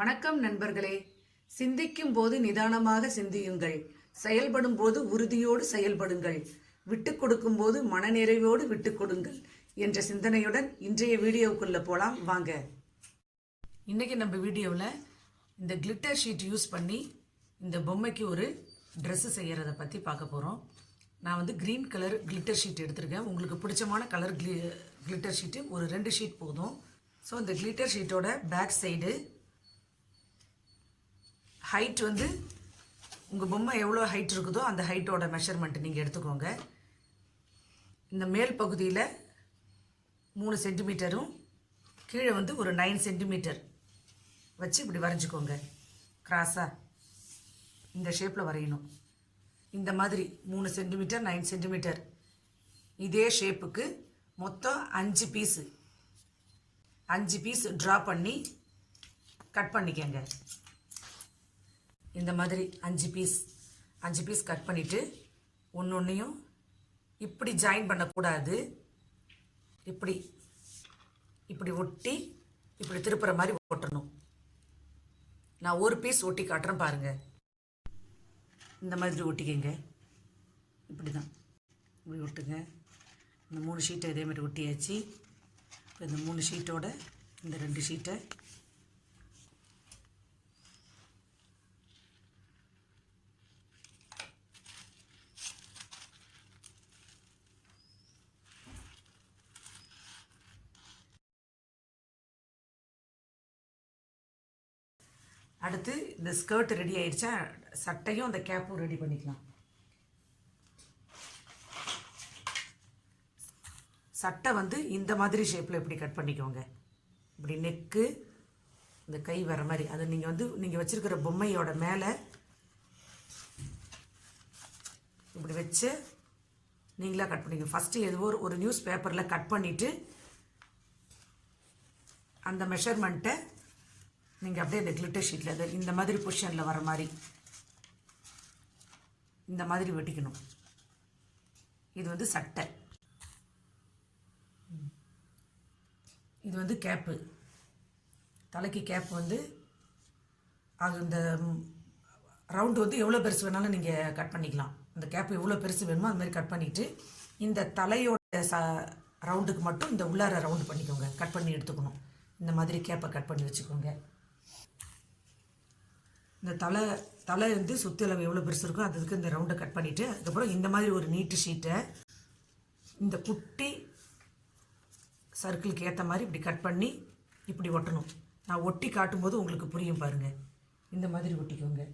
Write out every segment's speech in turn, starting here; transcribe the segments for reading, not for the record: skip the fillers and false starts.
வணக்கம் நண்பர்களே. சிந்திக்கும் போது நிதானமாக சிந்தியுங்கள், செயல்படும் போது உறுதியோடு செயல்படுங்கள், விட்டு கொடுக்கும் போது மனநிறைவோடு விட்டு கொடுங்கள் என்ற சிந்தனையுடன் இன்றைய வீடியோவுக்குள்ள போலாம் வாங்க. இன்னைக்கு நம்ம வீடியோவில் இந்த கிளிட்டர் ஷீட் யூஸ் பண்ணி இந்த பொம்மைக்கு ஒரு ட்ரெஸ் செய்யறதை பற்றி பார்க்க போகிறோம். நான் வந்து க்ரீன் கலர் கிளிட்டர் ஷீட் எடுத்திருக்கேன். உங்களுக்கு பிடிச்சமான கலர் கிளிட்டர் ஷீட்டு ஒரு 2 ஷீட் போதும். ஸோ இந்த கிளிட்டர் ஷீட்டோட பேக் சைடு ஹைட் வந்து உங்கள் பொம்மை எவ்வளோ ஹைட் இருக்குதோ அந்த ஹைட்டோட மெஷர்மெண்ட்டு நீங்கள் எடுத்துக்கோங்க. இந்த மேல் பகுதியில் 3 சென்டிமீட்டரும் கீழே வந்து ஒரு 9 சென்டிமீட்டர் வச்சு இப்படி வரைஞ்சிக்கோங்க. கிராஸாக இந்த ஷேப்பில் வரையணும். இந்த மாதிரி 3 சென்டிமீட்டர் 9 சென்டிமீட்டர் இதே ஷேப்புக்கு மொத்தம் 5 பீஸ் ட்ரா பண்ணி கட் பண்ணிக்கங்க. இந்த மாதிரி 5 பீஸ் கட் பண்ணிவிட்டு ஒன்றையும் இப்படி ஜாயின் பண்ணக்கூடாது. இப்படி ஒட்டி இப்படி திருப்புற மாதிரி ஒட்டணும். நான் ஒரு பீஸ் ஒட்டி காட்டுறேன் பாருங்கள். இந்த மாதிரி ஒட்டிக்கங்க. இப்படி தான் இப்படி ஒட்டுங்க. இந்த 3 ஷீட்டை இதே மாதிரி ஒட்டியாச்சு. இப்போ இந்த 3 ஷீட்டோட இந்த 2 ஷீட்டை அடுத்து இந்த ஸ்கர்ட் ரெடி ஆயிடுச்சா, சட்டையும் அந்த கேப்பும் ரெடி பண்ணிக்கலாம். சட்டை வந்து இந்த மாதிரி ஷேப்பில் இப்படி கட் பண்ணிக்கோங்க. இப்படி நெக்கு இந்த கை வர மாதிரி அதை நீங்கள் வச்சுருக்கிற பொம்மையோட மேலே இப்படி வச்சு நீங்களாக கட் பண்ணிக்கோங்க. ஃபஸ்ட்டு ஏதோ ஒரு நியூஸ் பேப்பரில் கட் பண்ணிவிட்டு அந்த மெஷர்மெண்ட்டை நீங்கள் அப்படியே இந்த கிளிட்டர் ஷீட்டில் இந்த மாதிரி பொசிஷனில் வர மாதிரி இந்த மாதிரி வெட்டிக்கணும். இது வந்து சட்டை, இது வந்து கேப்பு. தலைக்கு கேப் வந்து அது இந்த ரவுண்டு வந்து எவ்வளோ பெருசு வேணாலும் நீங்கள் கட் பண்ணிக்கலாம். அந்த கேப்பு எவ்வளோ பெருசு வேணுமோ அது மாதிரி கட் பண்ணிவிட்டு இந்த தலையோட ரவுண்டுக்கு மட்டும் இந்த உள்ளார ரவுண்டு பண்ணிக்கோங்க. கட் பண்ணி எடுத்துக்கணும். இந்த மாதிரி கேப்பை கட் பண்ணி வச்சுக்கோங்க. இந்த தலை வந்து சுற்றளவு எவ்வளோ பெருசு இருக்கோ அதுக்கு இந்த ரவுண்டை கட் பண்ணிவிட்டு அதுக்கப்புறம் இந்த மாதிரி ஒரு நீட்டு ஷீட்டை இந்த குட்டி சர்க்கிளுக்கு ஏற்ற மாதிரி இப்படி கட் பண்ணி இப்படி ஒட்டணும். நான் ஒட்டி காட்டும்போது உங்களுக்கு புரியும் பாருங்கள். இந்த மாதிரி ஒட்டிக்கோங்க.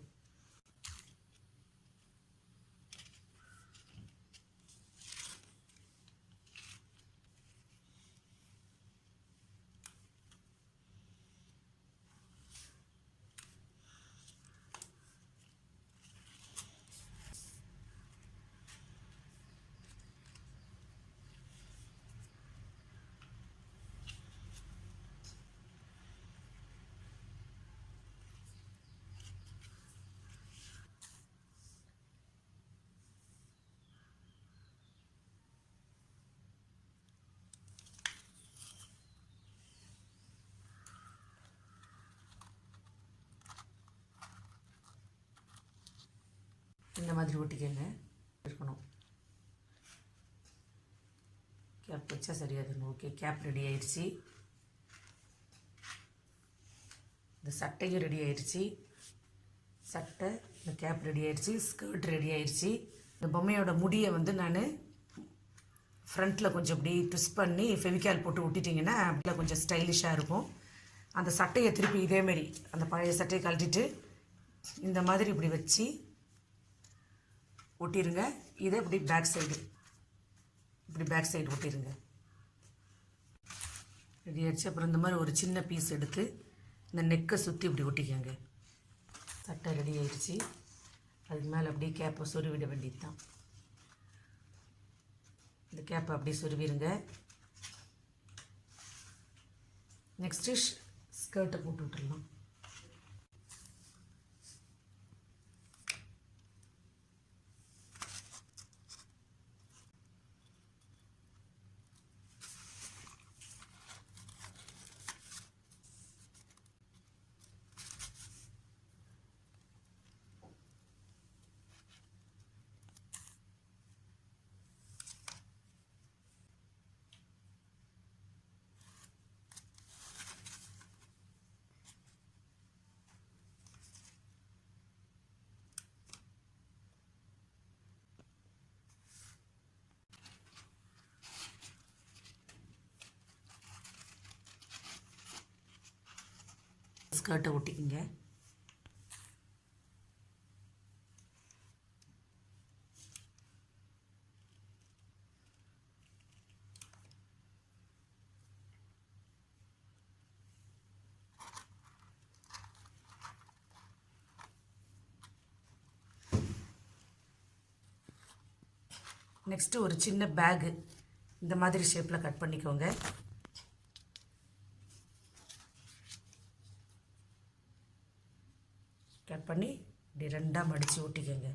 இந்த மாதிரி ஒட்டிக்கங்க. இருக்கணும். கேப் வச்சா சரியாதுங்க. ஓகே, கேப் ரெடி ஆயிடுச்சு. இந்த சட்டையும் ரெடி ஆயிடுச்சு. சட்டை இந்த கேப் ரெடி ஆயிடுச்சு. ஸ்கர்ட் ரெடி ஆயிடுச்சு. இந்த பொம்மையோட முடியை வந்து நான் ஃப்ரண்ட்டில் கொஞ்சம் இப்படி ட்விஸ்ட் பண்ணி ஃபெவிகால் போட்டு ஒட்டிட்டிங்கன்னா அப்படிலாம் கொஞ்சம் ஸ்டைலிஷாக இருக்கும். அந்த சட்டையை திருப்பி இதேமாரி அந்த பழைய சட்டையை கழட்டிட்டு இந்த மாதிரி இப்படி வச்சு ஒட்டிடுங்க. இதை இப்படி பேக் சைடு ஒட்டிடுங்க. ரெடி ஆகிடுச்சு. அப்புறம் இந்த மாதிரி ஒரு சின்ன பீஸ் எடுத்து இந்த நெக்கை சுற்றி இப்படி ஒட்டிக்கோங்க. சட்டை ரெடி ஆகிடுச்சு. அதுக்கு மேலே அப்படியே கேப்பை சொருவிட வேண்டியது தான். இந்த கேப்பை அப்படியே சொருவிடுங்க. நெக்ஸ்ட்டு ஸ்கர்ட்டை போட்டு விட்டுடலாம். ஸ்கர்ட்டை ஒட்டிக்கிங்க. நெக்ஸ்ட்டு ஒரு சின்ன பேகு இந்த மாதிரி ஷேப்பில் கட் பண்ணிக்கோங்க. கட் பண்ணி இப்படி ரெண்டாக மடித்து ஒட்டிக்கோங்க.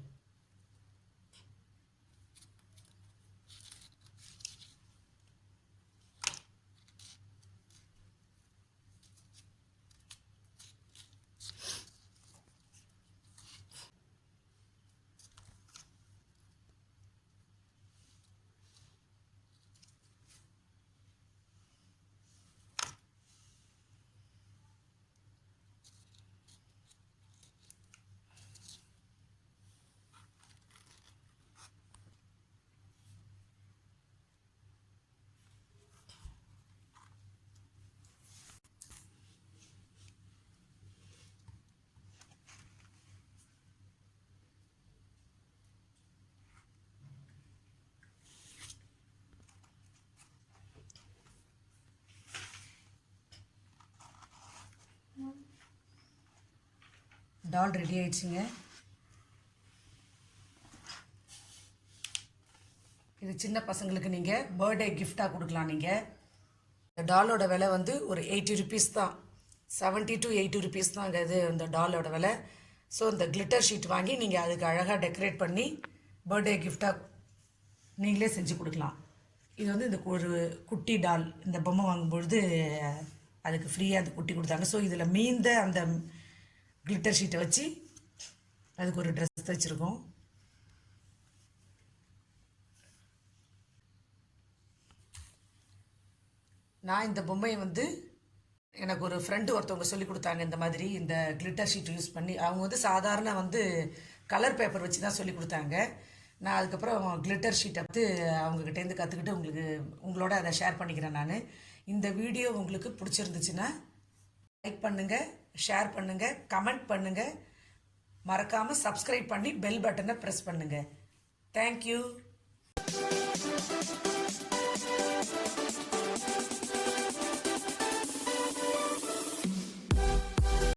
டால் ரெடி ஆயிடுச்சுங்க. இது சின்ன பசங்களுக்கு நீங்கள் பர்த்டே கிஃப்டாக கொடுக்கலாம். நீங்கள் இந்த டாலோட விலை வந்து ஒரு 80 ருபீஸ் தான், 70 to 80 ருபீஸ் தாங்க இது இந்த டாலோட விலை. ஸோ இந்த கிளிட்டர் ஷீட் வாங்கி நீங்கள் அதுக்கு அழகாக டெக்கரேட் பண்ணி பர்த்டே கிஃப்டாக நீங்களே செஞ்சு கொடுக்கலாம். இது வந்து இந்த ஒரு குட்டி டால் இந்த பொம்மை வாங்கும்பொழுது அதுக்கு ஃப்ரீயாக அந்த குட்டி கொடுத்தாங்க. ஸோ இதில் மீந்த அந்த கிளிட்டர் ஷீட்டை வச்சு அதுக்கு ஒரு ட்ரெஸ் தைச்சிருக்கோம். நான் இந்த பொம்மையை வந்து எனக்கு ஒரு ஃப்ரெண்டு ஒருத்தவங்க சொல்லி கொடுத்தாங்க. இந்த மாதிரி இந்த கிளிட்டர் ஷீட் யூஸ் பண்ணி அவங்க வந்து சாதாரண வந்து கலர் பேப்பர் வச்சு தான் சொல்லி கொடுத்தாங்க. நான் அதுக்கப்புறம் கிளிட்டர் ஷீட்டை வந்து அவங்கக்கிட்டேருந்து கற்றுக்கிட்டு உங்களோட அதை ஷேர் பண்ணிக்கிறேன். நான் இந்த வீடியோ உங்களுக்கு பிடிச்சிருந்துச்சுன்னா லைக் பண்ணுங்கள், ஷேர் பண்ணுங்கள், கமெண்ட் பண்ணுங்கள், மறக்காமல் சப்ஸ்கிரைப் பண்ணி பெல் பட்டனை ப்ரெஸ் பண்ணுங்கள். தேங்க்யூ.